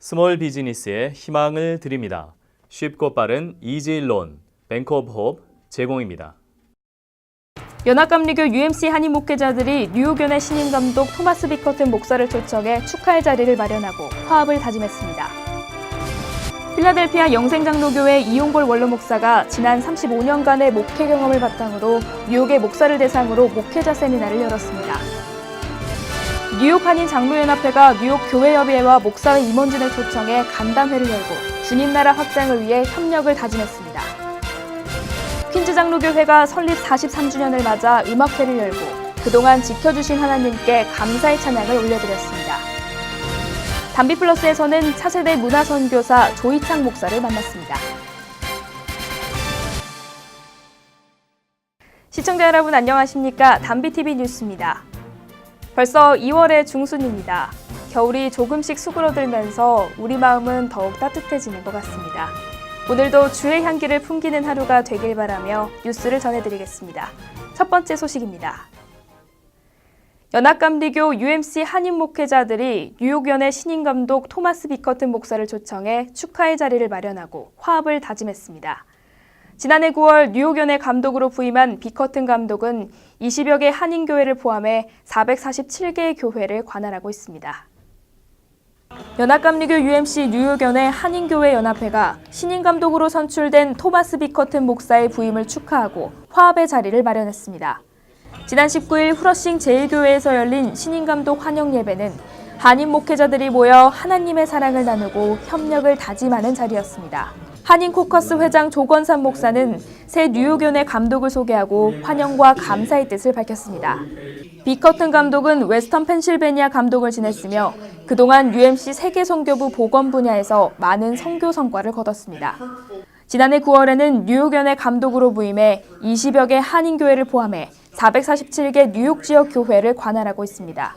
스몰 비즈니스의 희망을 드립니다. 쉽고 빠른 이지론, 뱅크 오브 홉 제공입니다. 연합감리교 UMC 한인 목회자들이 뉴욕연의 신임 감독 토마스 비커튼 목사를 초청해 축하의 자리를 마련하고 화합을 다짐했습니다. 필라델피아 영생장로교회 이용골 원로 목사가 지난 35년간의 목회 경험을 바탕으로 뉴욕의 목사를 대상으로 목회자 세미나를 열었습니다. 뉴욕 한인 장로연합회가 뉴욕 교회협의회와 목사회 임원진을 초청해 간담회를 열고 주님 나라 확장을 위해 협력을 다짐했습니다. 퀸즈 장로교회가 설립 43주년을 맞아 음악회를 열고 그동안 지켜주신 하나님께 감사의 찬양을 올려드렸습니다. 담비플러스에서는 차세대 문화선교사 조희창 목사를 만났습니다. 시청자 여러분 안녕하십니까? 담비TV 뉴스입니다. 벌써 2월의 중순입니다. 겨울이 조금씩 수그러들면서 우리 마음은 더욱 따뜻해지는 것 같습니다. 오늘도 주의 향기를 풍기는 하루가 되길 바라며 뉴스를 전해드리겠습니다. 첫 번째 소식입니다. 연합감리교 UMC 한인 목회자들이 뉴욕연의 신임 감독 토마스 비커튼 목사를 초청해 축하의 자리를 마련하고 화합을 다짐했습니다. 지난해 9월 뉴욕연의 감독으로 부임한 비커튼 감독은 20여 개 한인교회를 포함해 447개의 교회를 관할하고 있습니다. 연합감리교 UMC 뉴욕연의 한인교회 연합회가 신임 감독으로 선출된 토마스 비커튼 목사의 부임을 축하하고 화합의 자리를 마련했습니다. 지난 19일 후러싱 제1교회에서 열린 신임 감독 환영 예배는 한인 목회자들이 모여 하나님의 사랑을 나누고 협력을 다짐하는 자리였습니다. 한인 코커스 회장 조건삼 목사는 새 뉴욕연의 감독을 소개하고 환영과 감사의 뜻을 밝혔습니다. 비커튼 감독은 웨스턴 펜실베니아 감독을 지냈으며 그동안 UMC 세계 선교부 보건 분야에서 많은 선교 성과를 거뒀습니다. 지난해 9월에는 뉴욕연의 감독으로 부임해 20여 개 한인교회를 포함해 447개 뉴욕 지역 교회를 관할하고 있습니다.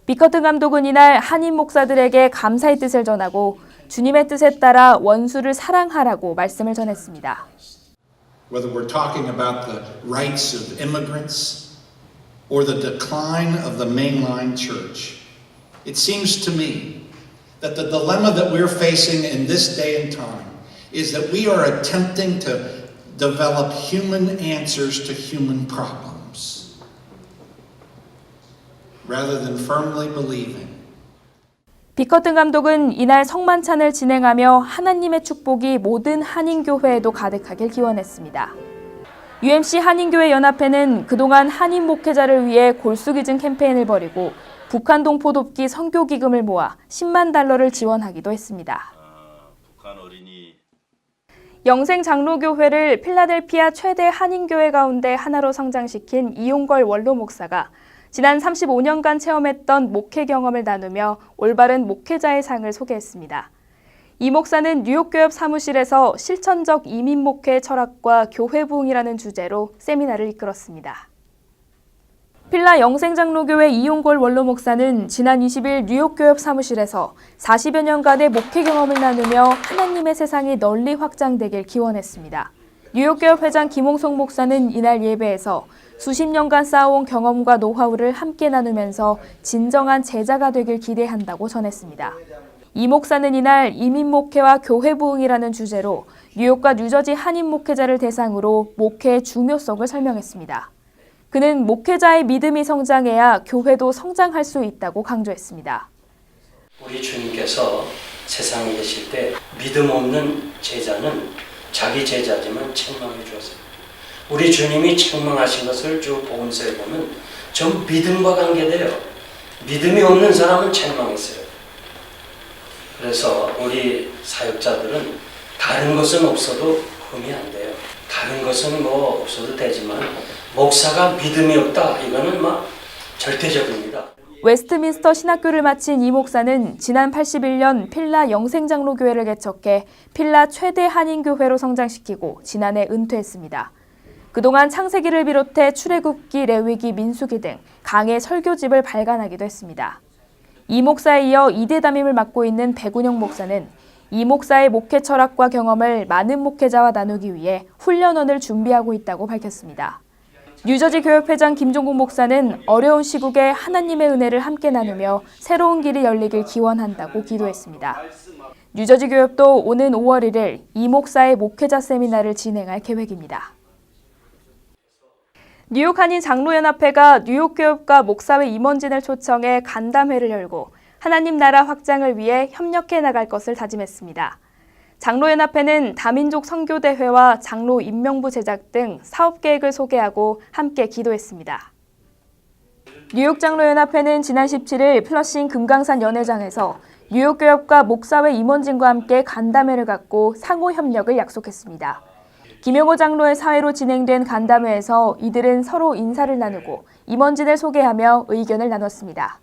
비커튼 감독은 이날 한인 목사들에게 감사의 뜻을 전하고 주님의 뜻에 따라 원수를 사랑하라고 말씀을 전했습니다. Whether we're talking about the rights of immigrants or the decline of the mainline church, it seems to me that the dilemma that we're facing in this day and time is that we are attempting to develop human answers to human problems rather than firmly believing. 비커튼 감독은 이날 성만찬을 진행하며 하나님의 축복이 모든 한인교회에도 가득하길 기원했습니다. UMC 한인교회 연합회는 그동안 한인 목회자를 위해 골수기증 캠페인을 벌이고 북한 동포 돕기 선교기금을 모아 10만 달러를 지원하기도 했습니다. 영생장로교회를 필라델피아 최대 한인교회 가운데 하나로 성장시킨 이용걸 원로 목사가 지난 35년간 체험했던 목회 경험을 나누며 올바른 목회자의 상을 소개했습니다. 이 목사는 뉴욕교협 사무실에서 실천적 이민 목회 철학과 교회 부흥이라는 주제로 세미나를 이끌었습니다. 필라 영생장로교회 이용골 원로 목사는 지난 20일 뉴욕교협 사무실에서 40여 년간의 목회 경험을 나누며 하나님의 세상이 널리 확장되길 기원했습니다. 뉴욕교협 회장 김홍석 목사는 이날 예배에서 수십 년간 쌓아온 경험과 노하우를 함께 나누면서 진정한 제자가 되길 기대한다고 전했습니다. 이 목사는 이날 이민 목회와 교회 부흥이라는 주제로 뉴욕과 뉴저지 한인 목회자를 대상으로 목회의 중요성을 설명했습니다. 그는 목회자의 믿음이 성장해야 교회도 성장할 수 있다고 강조했습니다. 우리 주님께서 세상에 계실 때 믿음 없는 제자는 자기 제자지만 책망해 주었어요. 우리 주님이 책망하신 것을 쭉 복음서에 보면 전 믿음과 관계돼요. 믿음이 없는 사람은 책망했어요. 그래서 우리 사역자들은 다른 것은 없어도 흠이 안 돼요. 다른 것은 뭐 없어도 되지만 목사가 믿음이 없다 이거는 막 절대적입니다. 웨스트민스터 신학교를 마친 이 목사는 지난 81년 필라 영생장로교회를 개척해 필라 최대 한인교회로 성장시키고 지난해 은퇴했습니다. 그동안 창세기를 비롯해 출애굽기, 레위기, 민수기 등 강해 설교집을 발간하기도 했습니다. 이 목사에 이어 2대 담임을 맡고 있는 백운영 목사는 이 목사의 목회 철학과 경험을 많은 목회자와 나누기 위해 훈련원을 준비하고 있다고 밝혔습니다. 뉴저지 교협회장 김종국 목사는 어려운 시국에 하나님의 은혜를 함께 나누며 새로운 길이 열리길 기원한다고 기도했습니다. 뉴저지 교협도 오는 5월 1일 이 목사의 목회자 세미나를 진행할 계획입니다. 뉴욕 한인 장로연합회가 뉴욕 교협과 목사회 임원진을 초청해 간담회를 열고 하나님 나라 확장을 위해 협력해 나갈 것을 다짐했습니다. 장로연합회는 다민족 선교대회와 장로 임명부 제작 등 사업 계획을 소개하고 함께 기도했습니다. 뉴욕 장로연합회는 지난 17일 플러싱 금강산 연회장에서 뉴욕 교협과 목사회 임원진과 함께 간담회를 갖고 상호 협력을 약속했습니다. 김영호 장로의 사회로 진행된 간담회에서 이들은 서로 인사를 나누고 임원진을 소개하며 의견을 나눴습니다.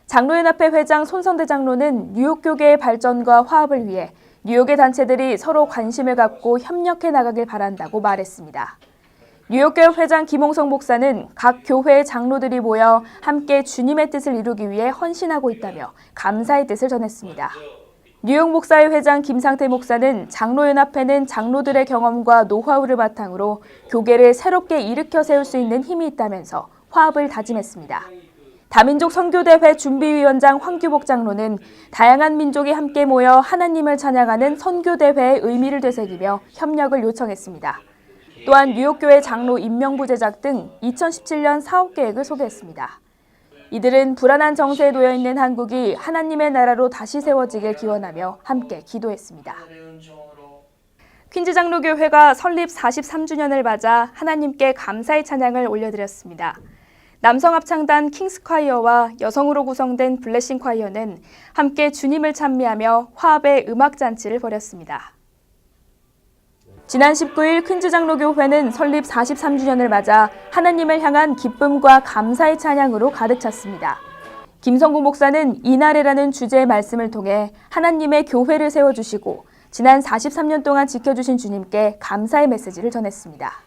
장로연합회 회장 손성대 장로는 뉴욕 교계의 발전과 화합을 위해 뉴욕의 단체들이 서로 관심을 갖고 협력해 나가길 바란다고 말했습니다. 뉴욕 교협 회장 김홍성 목사는 각 교회의 장로들이 모여 함께 주님의 뜻을 이루기 위해 헌신하고 있다며 감사의 뜻을 전했습니다. 뉴욕 목사회 회장 김상태 목사는 장로연합회는 장로들의 경험과 노하우를 바탕으로 교계를 새롭게 일으켜 세울 수 있는 힘이 있다면서 화합을 다짐했습니다. 다민족 선교대회 준비위원장 황규복 장로는 다양한 민족이 함께 모여 하나님을 찬양하는 선교대회의 의미를 되새기며 협력을 요청했습니다. 또한 뉴욕교회 장로 임명부 제작 등 2017년 사업계획을 소개했습니다. 이들은 불안한 정세에 놓여있는 한국이 하나님의 나라로 다시 세워지길 기원하며 함께 기도했습니다. 퀸즈 장로교회가 설립 43주년을 맞아 하나님께 감사의 찬양을 올려드렸습니다. 남성 합창단 킹스콰이어와 여성으로 구성된 블레싱 콰이어는 함께 주님을 찬미하며 화합의 음악잔치를 벌였습니다. 지난 19일 퀸즈 장로교회는 설립 43주년을 맞아 하나님을 향한 기쁨과 감사의 찬양으로 가득 찼습니다. 김성구 목사는 이날에라는 주제의 말씀을 통해 하나님의 교회를 세워주시고 지난 43년 동안 지켜주신 주님께 감사의 메시지를 전했습니다.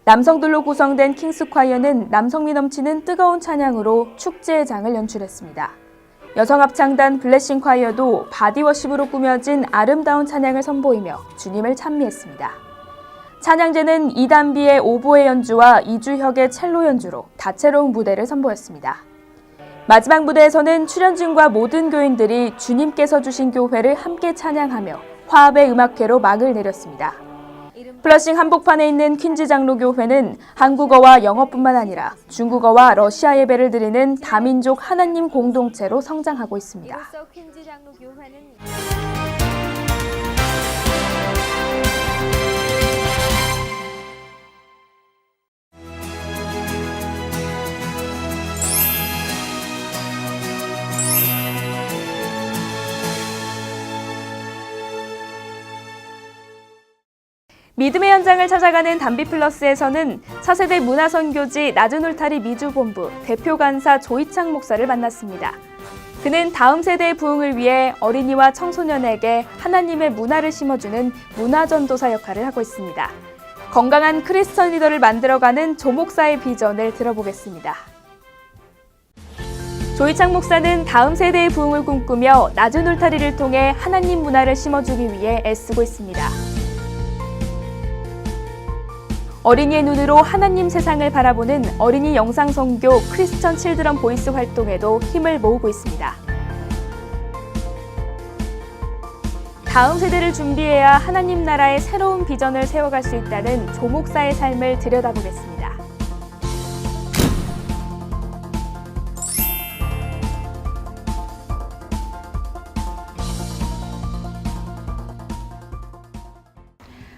남성들로 구성된 킹스콰이어는 남성미 넘치는 뜨거운 찬양으로 축제의 장을 연출했습니다. 여성 합창단 블레싱 콰이어도 바디워십으로 꾸며진 아름다운 찬양을 선보이며 주님을 찬미했습니다. 찬양제는 이단비의 오보의 연주와 이주혁의 첼로 연주로 다채로운 무대를 선보였습니다. 마지막 무대에서는 출연진과 모든 교인들이 주님께서 주신 교회를 함께 찬양하며 화합의 음악회로 막을 내렸습니다. 플러싱 한복판에 있는 퀸즈 장로교회는 한국어와 영어뿐만 아니라 중국어와 러시아 예배를 드리는 다민족 하나님 공동체로 성장하고 있습니다. 퀸즈 장로교회는 믿음의 현장을 찾아가는 담비플러스에서는 차세대 문화선교지 낮은 울타리 미주본부 대표 간사 조이창 목사를 만났습니다. 그는 다음 세대의 부흥을 위해 어린이와 청소년에게 하나님의 문화를 심어주는 문화전도사 역할을 하고 있습니다. 건강한 크리스천 리더를 만들어가는 조 목사의 비전을 들어보겠습니다. 조이창 목사는 다음 세대의 부흥을 꿈꾸며 낮은 울타리를 통해 하나님 문화를 심어주기 위해 애쓰고 있습니다. 어린이의 눈으로 하나님 세상을 바라보는 어린이 영상선교 크리스천 칠드런 보이스 활동에도 힘을 모으고 있습니다. 다음 세대를 준비해야 하나님 나라의 새로운 비전을 세워갈 수 있다는 조 목사의 삶을 들여다보겠습니다.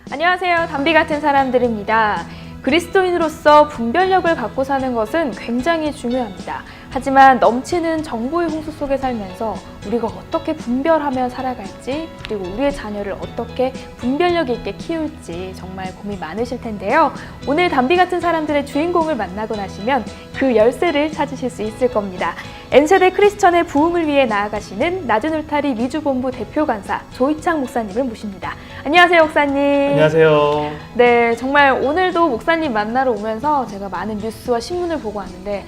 안녕하세요. 담비 같은 사람들입니다. 그리스도인으로서 분별력을 갖고 사는 것은 굉장히 중요합니다. 하지만 넘치는 정보의 홍수 속에 살면서 우리가 어떻게 분별하며 살아갈지, 그리고 우리의 자녀를 어떻게 분별력 있게 키울지 정말 고민 많으실 텐데요. 오늘 담비 같은 사람들의 주인공을 만나고 나시면 그 열쇠를 찾으실 수 있을 겁니다. N세대 크리스천의 부흥을 위해 나아가시는 낮은 울타리 미주본부 대표 간사 조이창 목사님을 모십니다. 안녕하세요, 목사님. 안녕하세요. 네, 정말 오늘도 목사님 만나러 오면서 제가 많은 뉴스와 신문을 보고 왔는데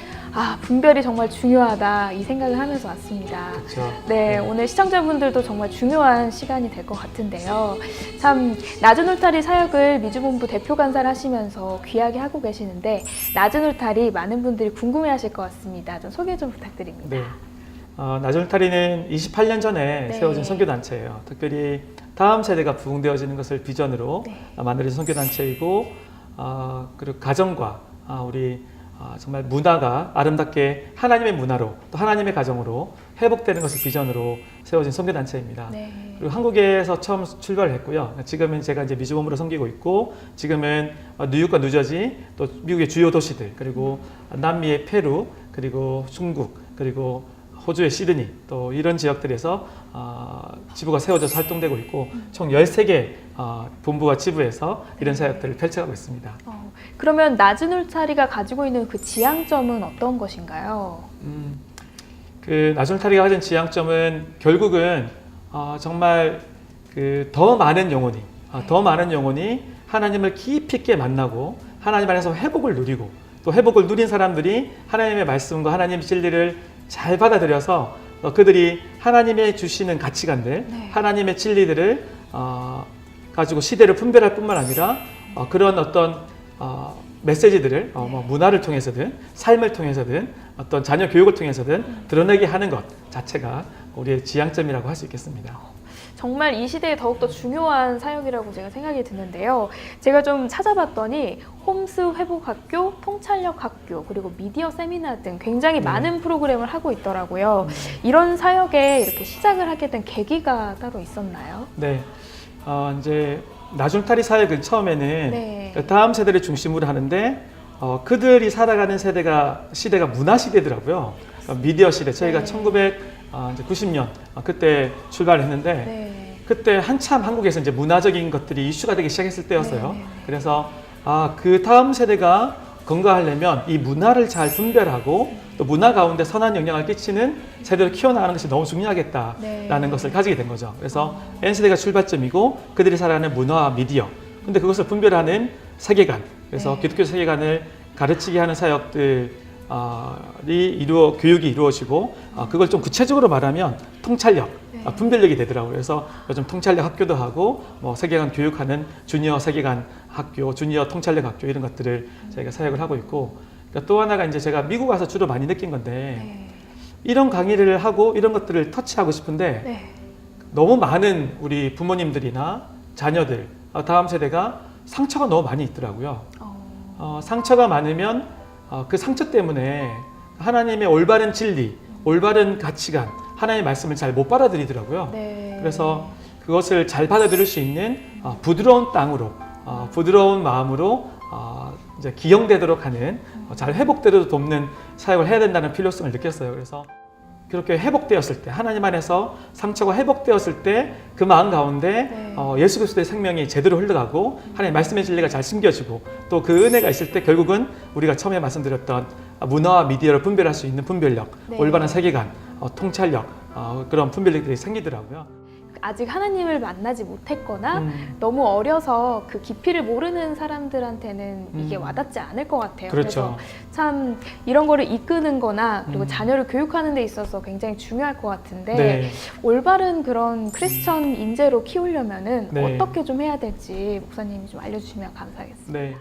분별이 정말 중요하다 이 생각을 하면서 왔습니다. 그렇죠. 네, 오늘 시청자분들도 정말 중요한 시간이 될 것 같은데요. 참 낮은 울타리 사역을 미주본부 대표 간사를 하시면서 귀하게 하고 계시는데 낮은 울타리 많은 분들이 궁금해하실 것 같습니다. 좀 소개 좀 부탁드립니다. 네. 낮은 울타리는 28년 전에 네. 세워진 선교단체예요. 특별히 다음 세대가 부흥되어지는 것을 비전으로 네. 만들어진 선교단체이고 그리고 가정과 우리 정말 문화가 아름답게 하나님의 문화로 또 하나님의 가정으로 회복되는 것을 비전으로 세워진 선교단체입니다. 네. 그리고 한국에서 처음 출발을 했고요. 지금은 제가 이제 미주본부로 섬기고 있고 지금은 뉴욕과 뉴저지 또 미국의 주요 도시들 그리고 남미의 페루 그리고 중국 그리고 호주의 시드니 또 이런 지역들에서 지부가 세워져서 활동되고 있고 총 13개 본부와 지부에서 이런 사역들을 펼쳐가고 있습니다. 그러면 낮은 울타리가 가지고 있는 그 지향점은 어떤 것인가요? 그 낮은 울타리가 가진 지향점은 결국은 정말 그 더 많은 영혼이 하나님을 깊이 있게 만나고 하나님 안에서 회복을 누리고 또 회복을 누린 사람들이 하나님의 말씀과 하나님의 진리를 잘 받아들여서 그들이 하나님의 주시는 가치관들, 네. 하나님의 진리들을 가지고 시대를 분별할 뿐만 아니라 그런 어떤 메시지들을 뭐 문화를 통해서든 삶을 통해서든 어떤 자녀 교육을 통해서든 드러내게 하는 것 자체가 우리의 지향점이라고 할 수 있겠습니다. 정말 이 시대에 더욱더 중요한 사역이라고 제가 생각이 드는데요. 제가 좀 찾아봤더니 홈스 회복학교, 통찰력 학교, 그리고 미디어 세미나 등 굉장히 많은 프로그램을 하고 있더라고요. 이런 사역에 이렇게 시작을 하게 된 계기가 따로 있었나요? 네, 이제 낮은 울타리 사역은 처음에는 네. 다음 세대를 중심으로 하는데 그들이 살아가는 시대가 문화 시대더라고요. 미디어 시대. 저희가 네. 1990년 그때 출발을 했는데 네. 그때 한참 한국에서 이제 문화적인 것들이 이슈가 되기 시작했을 때였어요. 네. 그래서 그 다음 세대가 건강하려면 이 문화를 잘 분별하고 또 문화 가운데 선한 영향을 끼치는 세대를 키워나가는 것이 너무 중요하겠다라는 네. 것을 가지게 된 거죠. 그래서 N세대가 출발점이고 그들이 살아가는 문화와 미디어 근데 그것을 분별하는 세계관 그래서 네. 기독교 세계관을 가르치게 하는 사역들 교육이 이루어지고 그걸 좀 구체적으로 말하면 통찰력, 네. 분별력이 되더라고요. 그래서 요즘 통찰력 학교도 하고 뭐 세계관 교육하는 주니어 세계관 학교, 주니어 통찰력 학교 이런 것들을 저희가 사역을 하고 있고 그러니까 또 하나가 이제 제가 미국 와서 주로 많이 느낀 건데 네. 이런 강의를 하고 이런 것들을 터치하고 싶은데 네. 너무 많은 우리 부모님들이나 자녀들, 다음 세대가 상처가 너무 많이 있더라고요. 상처가 많으면 그 상처 때문에 하나님의 올바른 진리, 올바른 가치관, 하나님의 말씀을 잘 못 받아들이더라고요. 네. 그래서 그것을 잘 받아들일 수 있는 부드러운 땅으로, 부드러운 마음으로 이제 기용되도록 하는, 잘 회복되도록 돕는 사역을 해야 된다는 필요성을 느꼈어요. 그래서 그렇게 회복되었을 때, 하나님 안에서 상처가 회복되었을 때 그 마음 가운데 네. 예수 그리스도의 생명이 제대로 흘러가고 하나님의 말씀의 진리가 잘 숨겨지고 또 그 은혜가 있을 때 결국은 우리가 처음에 말씀드렸던 문화와 미디어를 분별할 수 있는 분별력, 네. 올바른 세계관, 통찰력 그런 분별력들이 생기더라고요. 아직 하나님을 만나지 못했거나 너무 어려서 그 깊이를 모르는 사람들한테는 이게 와닿지 않을 것 같아요. 그렇죠. 그래서 참 이런 거를 이끄는 거나 그리고 자녀를 교육하는 데 있어서 굉장히 중요할 것 같은데 네. 올바른 그런 크리스천 인재로 키우려면은 네. 어떻게 좀 해야 될지 목사님이 좀 알려주시면 감사하겠습니다. 네.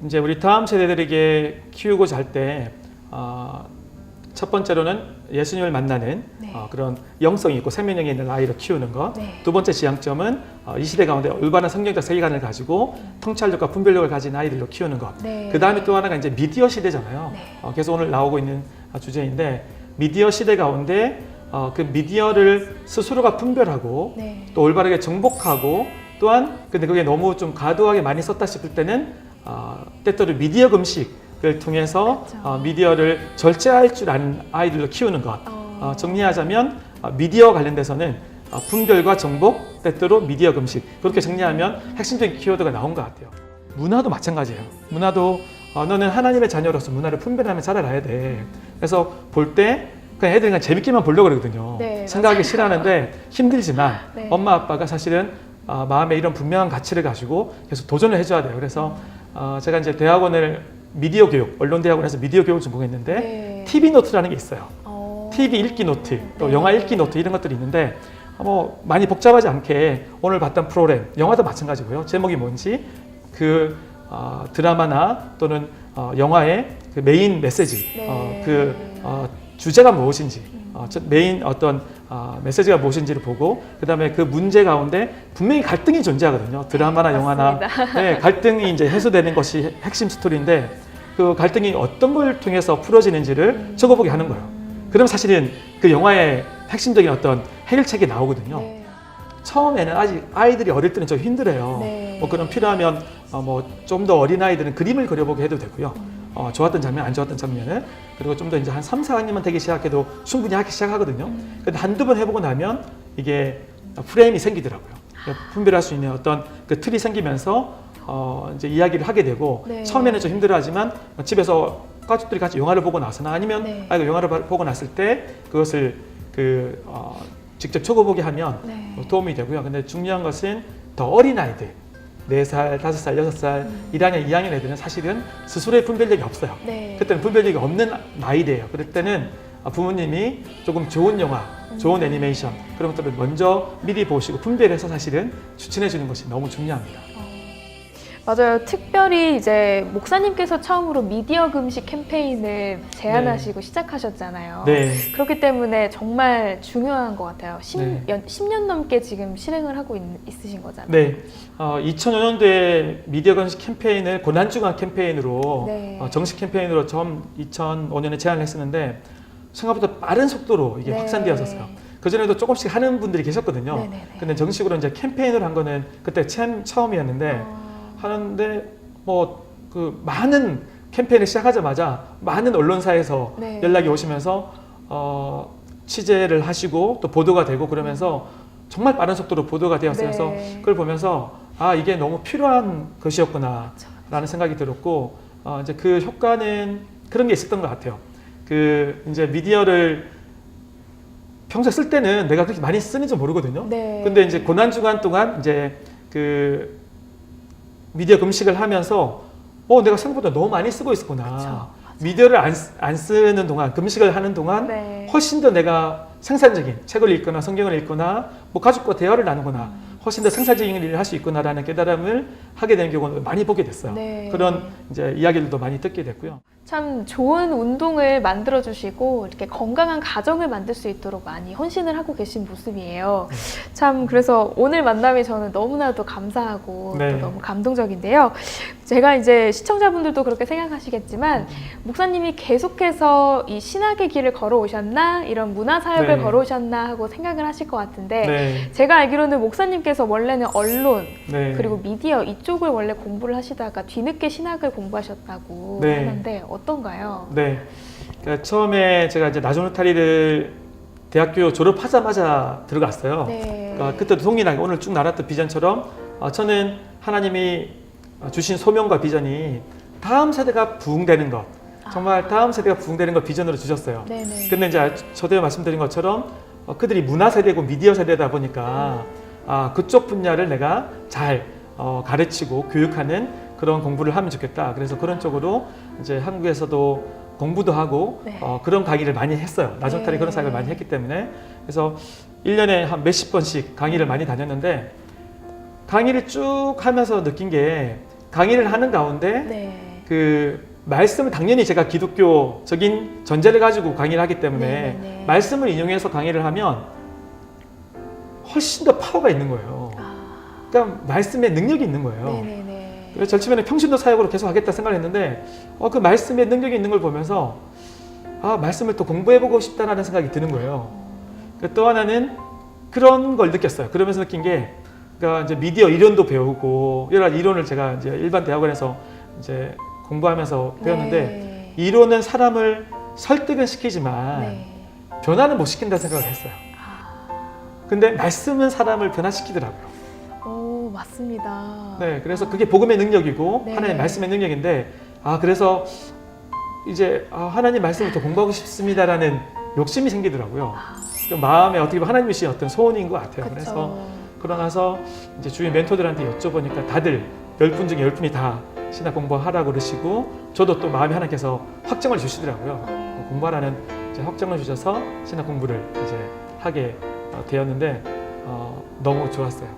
이제 우리 다음 세대들에게 키우고자 할 때 첫 번째로는 예수님을 만나는 네. 그런 영성이 있고 생명력이 있는 아이를 키우는 것. 네. 두 번째 지향점은 이 시대 가운데 올바른 성경적 세계관을 가지고 통찰력과 분별력을 가진 아이들로 키우는 것. 네. 그 다음에 또 하나가 이제 미디어 시대잖아요. 네. 계속 오늘 나오고 있는 주제인데 미디어 시대 가운데 그 미디어를 스스로가 분별하고 네. 또 올바르게 정복하고 또한 근데 그게 너무 좀 과도하게 많이 썼다 싶을 때는 때때로 미디어 금식을 통해서 그렇죠. 미디어를 절제할 줄 아는 아이들로 키우는 것. 정리하자면 미디어 관련돼서는 분별과 정복, 때때로 미디어 금식 그렇게 정리하면 핵심적인 키워드가 나온 것 같아요. 문화도 마찬가지예요. 문화도 너는 하나님의 자녀로서 문화를 분별하며 자라나야 돼. 그래서 볼 때 그냥 애들이 그냥 재밌게만 보려고 그러거든요. 네, 생각하기 싫어하는데 힘들지만 네. 엄마 아빠가 사실은 마음에 이런 분명한 가치를 가지고 계속 도전을 해줘야 돼요. 그래서 제가 이제 대학원을 미디어 교육, 언론대학원에서 미디어 교육을 전공했는데 네. TV 노트라는 게 있어요. 어. TV 읽기 노트, 또 네. 영화 읽기 노트 이런 것들이 있는데 뭐 많이 복잡하지 않게 오늘 봤던 프로그램, 영화도 마찬가지고요. 제목이 뭔지 그 드라마나 또는 영화의 그 메인 메시지, 네. 주제가 무엇인지, 메인 어떤 메시지가 무엇인지를 보고 그다음에 그 문제 가운데 분명히 갈등이 존재하거든요. 드라마나 영화나 네, 갈등이 이제 해소되는 것이 핵심 스토리인데 그 갈등이 어떤 걸 통해서 풀어지는지를 적어보게 하는 거예요. 그럼 사실은 그 영화의 핵심적인 어떤 해결책이 나오거든요. 네. 처음에는 아직 아이들이 어릴 때는 좀 힘들어요. 네. 뭐 그럼 필요하면 뭐 좀 더 어린 아이들은 그림을 그려보게 해도 되고요. 좋았던 장면, 안 좋았던 장면을 그리고 좀 더 이제 한 3, 4학년만 되기 시작해도 충분히 하기 시작하거든요. 근데 한두 번 해보고 나면 이게 프레임이 생기더라고요. 분별할 수 있는 어떤 그 틀이 생기면서 이제 이야기를 하게 되고 네. 처음에는 좀 힘들어하지만 집에서 가족들이 같이 영화를 보고 나서나 아니면 네. 아이가 영화를 보고 났을 때 그것을 직접 적어보게 하면 네. 도움이 되고요. 근데 중요한 것은 더 어린 아이들 4살, 5살, 6살, 1학년, 2학년 애들은 사실은 스스로의 분별력이 없어요. 네. 그때는 분별력이 없는 나이대예요. 그럴 때는 부모님이 조금 좋은 영화, 좋은 애니메이션 그런 것들을 먼저 미리 보시고 분별해서 사실은 추천해 주는 것이 너무 중요합니다. 맞아요. 특별히 이제 목사님께서 처음으로 미디어 금식 캠페인을 제안하시고 시작하셨잖아요. 네. 그렇기 때문에 정말 중요한 것 같아요. 네. 10년 넘게 지금 실행을 하고 있으신 거잖아요. 네. 2005년도에 미디어 금식 캠페인을 고난주간 캠페인으로 네. 정식 캠페인으로 처음 2005년에 제안을 했었는데 생각보다 빠른 속도로 이게 네. 확산되었었어요. 그전에도 조금씩 하는 분들이 계셨거든요. 네네네. 근데 정식으로 이제 캠페인을 한 거는 그때 처음이었는데 하는데 뭐 그 많은 캠페인을 시작하자마자 많은 언론사에서 네. 연락이 오시면서 취재를 하시고 또 보도가 되고 그러면서 정말 빠른 속도로 보도가 되었어요. 그래서 네. 그걸 보면서 이게 너무 필요한 것이었구나라는 생각이 들었고 이제 그 효과는 그런 게 있었던 것 같아요. 그 이제 미디어를 평소에 쓸 때는 내가 그렇게 많이 쓰는지 모르거든요. 네. 근데 이제 고난 주간 동안 이제 그 미디어 금식을 하면서 내가 생각보다 너무 많이 쓰고 있었구나. 미디어를 안 쓰는 동안, 금식을 하는 동안 네. 훨씬 더 내가 생산적인 책을 읽거나 성경을 읽거나 뭐 가족과 대화를 나누거나 훨씬 더 생산적인 일을 할 수 있구나라는 깨달음을 하게 되는 경우는 많이 보게 됐어요. 네. 그런 이제 이야기들도 많이 듣게 됐고요. 참 좋은 운동을 만들어 주시고 이렇게 건강한 가정을 만들 수 있도록 많이 헌신을 하고 계신 모습이에요. 참 그래서 오늘 만남이 저는 너무나도 감사하고 네. 또 너무 감동적인데요. 제가 이제 시청자분들도 그렇게 생각하시겠지만 목사님이 계속해서 이 신학의 길을 걸어오셨나 이런 문화 사역을 네. 걸어오셨나 하고 생각을 하실 것 같은데 네. 제가 알기로는 목사님께서 원래는 언론 네. 그리고 미디어 이쪽을 원래 공부를 하시다가 뒤늦게 신학을 공부하셨다고 네. 하는데 어떤가요? 네. 그러니까 처음에 제가 이제 나주노타리를 대학교 졸업하자마자 들어갔어요. 네. 그러니까 그때도 동일하게 오늘 쭉 나눴던 비전처럼 저는 하나님이 주신 소명과 비전이 다음 세대가 부흥되는 것, 정말 다음 세대가 부흥되는 것 비전으로 주셨어요. 네네. 근데 이제 저도 말씀드린 것처럼 그들이 문화 세대고 미디어 세대다 보니까 그쪽 분야를 내가 잘 가르치고 교육하는 그런 공부를 하면 좋겠다. 그래서 그런 쪽으로 이제 한국에서도 공부도 하고 네. 그런 강의를 많이 했어요. 나중타리 네. 그런 사역을 많이 했기 때문에 그래서 1년에 한 몇십 번씩 강의를 많이 다녔는데 강의를 쭉 하면서 느낀 게 강의를 하는 가운데 네. 그 말씀을 당연히 제가 기독교적인 전제를 가지고 강의를 하기 때문에 네네네. 말씀을 인용해서 강의를 하면 훨씬 더 파워가 있는 거예요. 그러니까 말씀의 능력이 있는 거예요. 네네네. 그래서 절치면은 평신도 사역으로 계속 하겠다 생각을 했는데 그 말씀의 능력이 있는 걸 보면서 말씀을 또 공부해보고 싶다라는 생각이 드는 거예요. 또 하나는 그런 걸 느꼈어요. 그러면서 느낀 게 그러니까 이제 미디어 이론도 배우고 여러 가지 이론을 제가 이제 일반 대학원에서 이제 공부하면서 배웠는데 네. 이론은 사람을 설득은 시키지만 네. 변화는 못 시킨다 생각을 했어요. 근데 말씀은 사람을 변화시키더라고요. 오, 맞습니다. 네, 그래서 그게 복음의 능력이고 네. 하나님 말씀의 능력인데 그래서 이제 하나님 말씀을 더 공부하고 싶습니다라는 욕심이 생기더라고요. 그 마음에 어떻게 보면 하나님이 주신 어떤 소원인 것 같아요. 그쵸. 그래서 그러고 나서 이제 주위 멘토들한테 여쭤보니까 다들 10분 중에 10분이 다 신학 공부하라고 그러시고 저도 또 마음에 하나님께서 확정을 주시더라고요. 공부하라는 이제 확정을 주셔서 신학 공부를 이제 하게 되었는데 너무 좋았어요.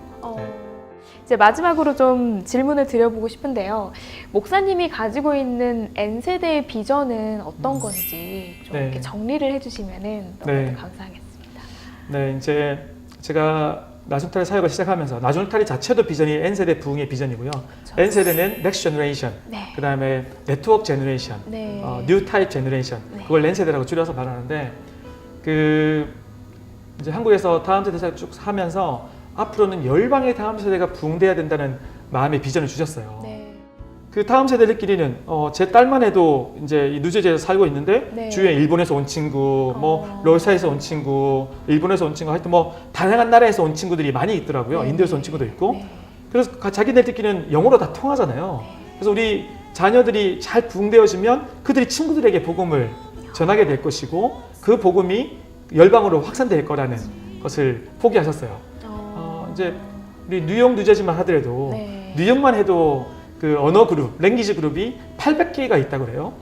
이제 마지막으로 좀 질문을 드려보고 싶은데요. 목사님이 가지고 있는 N세대의 비전은 어떤 건지 좀 네. 이렇게 정리를 해주시면은 너무 네. 감사하겠습니다. 네, 이제 제가 나중탈 사역을 시작하면서 나중탈이 자체도 비전이 N세대 부흥의 비전이고요. N세대는 Next Generation, 네. 그 다음에 네트워크 제너레이션, 네. 뉴 타입 제너레이션, 네. 그걸 N세대라고 줄여서 말하는데 이제 한국에서 다음 세대 사역 쭉 하면서 앞으로는 열방의 다음 세대가 부흥돼야 된다는 마음의 비전을 주셨어요. 네. 그 다음 세대들끼리는 제 딸만 해도 이제 이 뉴저지에서 살고 있는데 네. 주위에 일본에서 온 친구, 뭐 러시아에서 온 친구, 일본에서 온 친구, 하여튼 뭐 다양한 나라에서 온 친구들이 많이 있더라고요. 네. 인도에서 온 친구도 있고. 네. 그래서 자기네들끼리는 영어로 다 통하잖아요. 그래서 우리 자녀들이 잘 부흥되어지면 그들이 친구들에게 복음을 전하게 될 것이고 그 복음이 열방으로 확산될 거라는 것을 포기하셨어요. 이제 우리 뉴욕 뉴저지만 하더라도 네. 뉴욕만 해도 그 언어 그룹, 랭귀지 그룹이 800개가 있다고 그래요.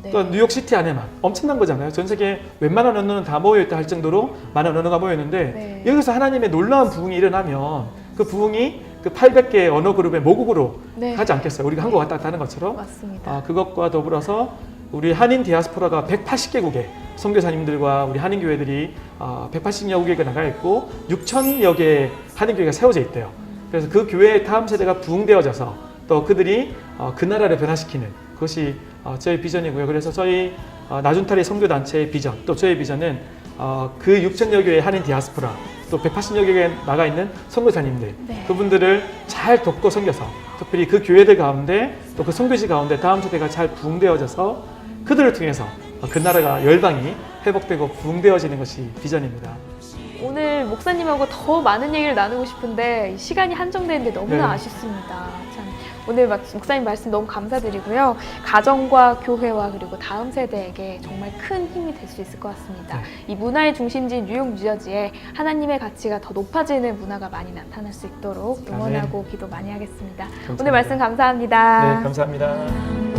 네. 또 뉴욕 시티 안에만 엄청난 거잖아요. 전 세계 웬만한 언어는 다 모여 있다 할 정도로 많은 언어가 모여 있는데 네. 여기서 하나님의 놀라운 부흥이 일어나면 그 부흥이 그 800개 언어 그룹의 모국으로 네. 가지 않겠어요. 우리가 한국 왔다 갔다 하는 것처럼. 맞습니다. 그것과 더불어서 우리 한인 디아스포라가 180개국의 선교사님들과 우리 한인 교회들이 180여 국에 나가 있고 6천여 개의 한인 교회가 세워져 있대요. 그래서 그 교회의 다음 세대가 부흥되어져서 또 그들이 그 나라를 변화시키는 그것이 저희 비전이고요. 그래서 저희 나중탈의 선교단체의 비전, 또 저희 비전은 그 6천여 개의 한인 디아스포라, 또 180여 개에 나가 있는 선교사님들, 네. 그분들을 잘 돕고 섬겨서 특별히 그 교회들 가운데 또 그 선교지 가운데 다음 세대가 잘 부흥되어져서 그들을 통해서 그 나라가 열방이 회복되고 부흥되어지는 것이 비전입니다. 오늘 목사님하고 더 많은 얘기를 나누고 싶은데 시간이 한정되는데 너무나 네. 아쉽습니다. 참 오늘 목사님 말씀 너무 감사드리고요. 가정과 교회와 그리고 다음 세대에게 정말 큰 힘이 될 수 있을 것 같습니다. 네. 이 문화의 중심지인 뉴욕 뉴저지에 하나님의 가치가 더 높아지는 문화가 많이 나타날 수 있도록 응원하고 기도 많이 하겠습니다. 감사합니다. 오늘 말씀 감사합니다. 네, 감사합니다.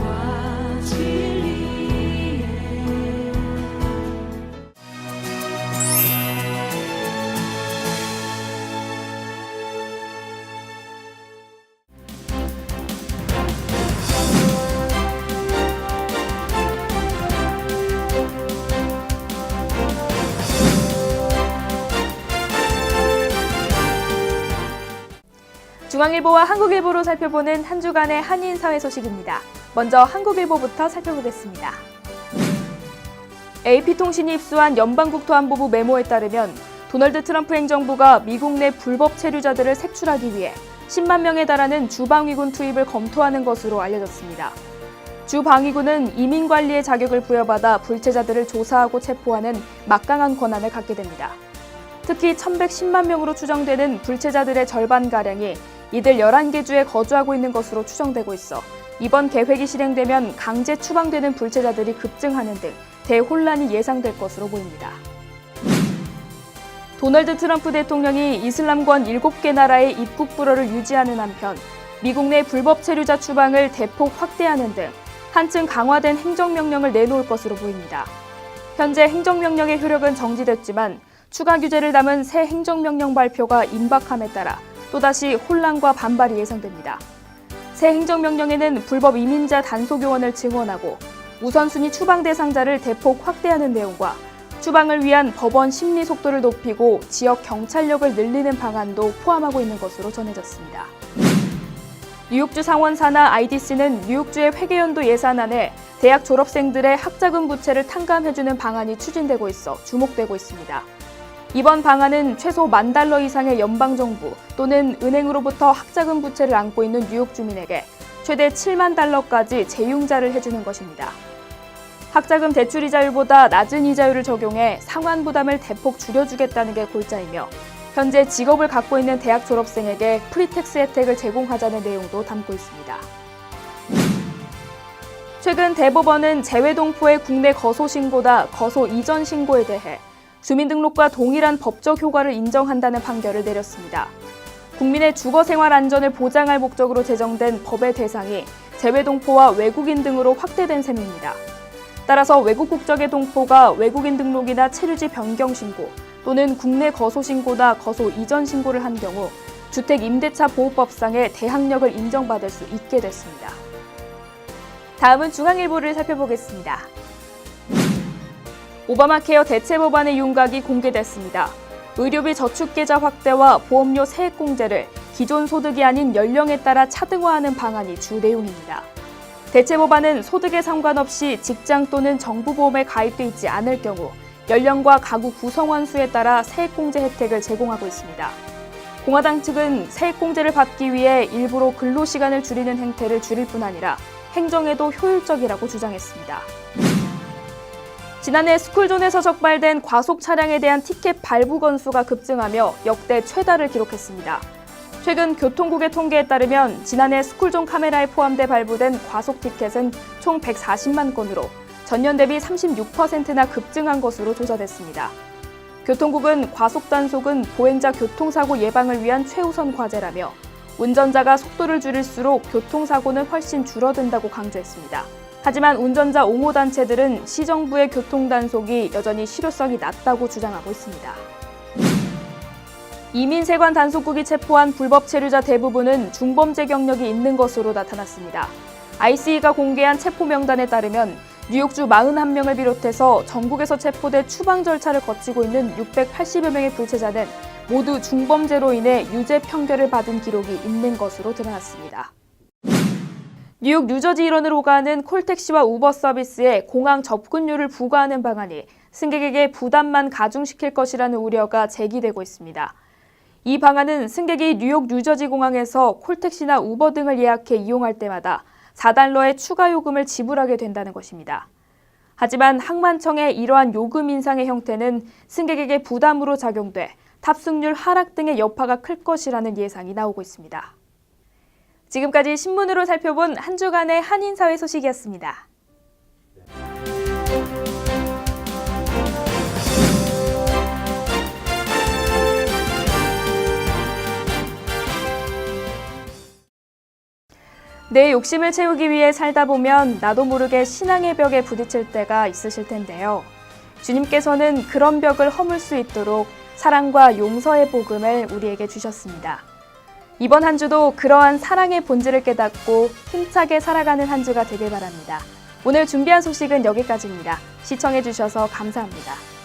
중앙일보와 한국일보로 살펴보는 한 주간의 한인 사회 소식입니다. 먼저 한국일보부터 살펴보겠습니다. AP통신이 입수한 연방국토안보부 메모에 따르면 도널드 트럼프 행정부가 미국 내 불법 체류자들을 색출하기 위해 10만 명에 달하는 주방위군 투입을 검토하는 것으로 알려졌습니다. 주방위군은 이민관리의 자격을 부여받아 불체자들을 조사하고 체포하는 막강한 권한을 갖게 됩니다. 특히 1110만 명으로 추정되는 불체자들의 절반가량이 이들 11개 주에 거주하고 있는 것으로 추정되고 있어 이번 계획이 실행되면 강제 추방되는 불체자들이 급증하는 등 대혼란이 예상될 것으로 보입니다. 도널드 트럼프 대통령이 이슬람권 7개 나라의 입국 불허를 유지하는 한편 미국 내 불법 체류자 추방을 대폭 확대하는 등 한층 강화된 행정명령을 내놓을 것으로 보입니다. 현재 행정명령의 효력은 정지됐지만 추가 규제를 담은 새 행정명령 발표가 임박함에 따라 또다시 혼란과 반발이 예상됩니다. 새 행정명령에는 불법 이민자 단속요원을 증원하고 우선순위 추방 대상자를 대폭 확대하는 내용과 추방을 위한 법원 심리 속도를 높이고 지역 경찰력을 늘리는 방안도 포함하고 있는 것으로 전해졌습니다. 뉴욕주 상원사나 IDC는 뉴욕주의 회계연도 예산안에 대학 졸업생들의 학자금 부채를 탕감해주는 방안이 추진되고 있어 주목되고 있습니다. 이번 방안은 최소 $10,000 이상의 연방정부 또는 은행으로부터 학자금 부채를 안고 있는 뉴욕 주민에게 최대 $70,000까지 재융자를 해주는 것입니다. 학자금 대출 이자율보다 낮은 이자율을 적용해 상환 부담을 대폭 줄여주겠다는 게 골자이며 현재 직업을 갖고 있는 대학 졸업생에게 프리텍스 혜택을 제공하자는 내용도 담고 있습니다. 최근 대법원은 재외동포의 국내 거소 신고다 거소 이전 신고에 대해 주민등록과 동일한 법적 효과를 인정한다는 판결을 내렸습니다. 국민의 주거 생활 안전을 보장할 목적으로 제정된 법의 대상이 재외 동포와 외국인 등으로 확대된 셈입니다. 따라서 외국 국적의 동포가 외국인 등록이나 체류지 변경 신고 또는 국내 거소 신고나 거소 이전 신고를 한 경우 주택 임대차 보호법상의 대항력을 인정받을 수 있게 됐습니다. 다음은 중앙일보를 살펴보겠습니다. 오바마 케어 대체 법안의 윤곽이 공개됐습니다. 의료비 저축계좌 확대와 보험료 세액 공제를 기존 소득이 아닌 연령에 따라 차등화하는 방안이 주 내용입니다. 대체 법안은 소득에 상관없이 직장 또는 정부보험에 가입돼 있지 않을 경우 연령과 가구 구성원 수에 따라 세액 공제 혜택을 제공하고 있습니다. 공화당 측은 세액 공제를 받기 위해 일부러 근로시간을 줄이는 행태를 줄일 뿐 아니라 행정에도 효율적이라고 주장했습니다. 지난해 스쿨존에서 적발된 과속 차량에 대한 티켓 발부 건수가 급증하며 역대 최다를 기록했습니다. 최근 교통국의 통계에 따르면 지난해 스쿨존 카메라에 포함돼 발부된 과속 티켓은 총 140만 건으로 전년 대비 36%나 급증한 것으로 조사됐습니다. 교통국은 과속 단속은 보행자 교통사고 예방을 위한 최우선 과제라며 운전자가 속도를 줄일수록 교통사고는 훨씬 줄어든다고 강조했습니다. 하지만 운전자 옹호단체들은 시정부의 교통단속이 여전히 실효성이 낮다고 주장하고 있습니다. 이민세관 단속국이 체포한 불법 체류자 대부분은 중범죄 경력이 있는 것으로 나타났습니다. ICE가 공개한 체포 명단에 따르면 뉴욕주 41명을 비롯해서 전국에서 체포돼 추방 절차를 거치고 있는 680여 명의 불체자는 모두 중범죄로 인해 유죄 판결을 받은 기록이 있는 것으로 드러났습니다. 뉴욕 뉴저지 일원을 오가는 콜택시와 우버 서비스에 공항 접근료를 부과하는 방안이 승객에게 부담만 가중시킬 것이라는 우려가 제기되고 있습니다. 이 방안은 승객이 뉴욕 뉴저지 공항에서 콜택시나 우버 등을 예약해 이용할 때마다 $4의 추가 요금을 지불하게 된다는 것입니다. 하지만 항만청의 이러한 요금 인상의 형태는 승객에게 부담으로 작용돼 탑승률 하락 등의 여파가 클 것이라는 예상이 나오고 있습니다. 지금까지 신문으로 살펴본 한 주간의 한인사회 소식이었습니다. 내 욕심을 채우기 위해 살다 보면 나도 모르게 신앙의 벽에 부딪힐 때가 있으실 텐데요. 주님께서는 그런 벽을 허물 수 있도록 사랑과 용서의 복음을 우리에게 주셨습니다. 이번 한 주도 그러한 사랑의 본질을 깨닫고 힘차게 살아가는 한 주가 되길 바랍니다. 오늘 준비한 소식은 여기까지입니다. 시청해주셔서 감사합니다.